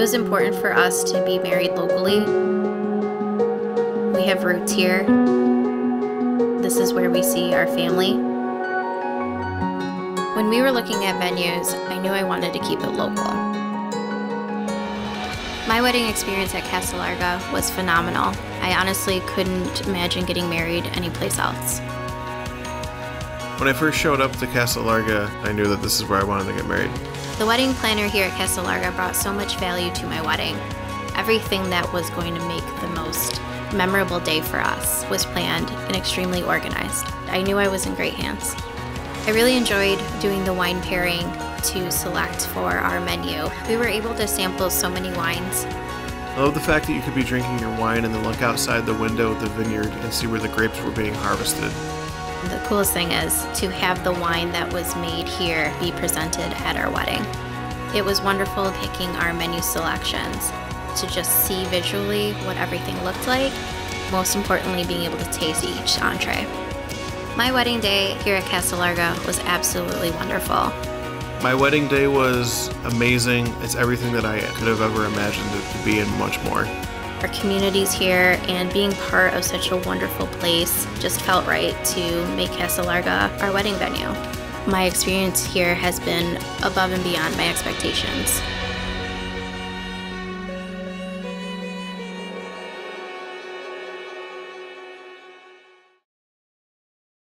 It was important for us to be married locally. We have roots here. This is where we see our family. When we were looking at venues, I knew I wanted to keep it local. My wedding experience at Casa Larga was phenomenal. I honestly couldn't imagine getting married anyplace else. When I first showed up to Casa Larga, I knew that this is where I wanted to get married. The wedding planner here at Casa Larga brought so much value to my wedding. Everything that was going to make the most memorable day for us was planned and extremely organized. I knew I was in great hands. I really enjoyed doing the wine pairing to select for our menu. We were able to sample so many wines. I love the fact that you could be drinking your wine and then look outside the window of the vineyard and see where the grapes were being harvested. The coolest thing is to have the wine that was made here be presented at our wedding. It was wonderful picking our menu selections to just see visually what everything looked like, most importantly being able to taste each entree. My wedding day here at Casa Larga was absolutely wonderful. My wedding day was amazing. It's everything that I could have ever imagined it to be and much more. Our communities here and being part of such a wonderful place just felt right to make Casa Larga our wedding venue. My experience here has been above and beyond my expectations.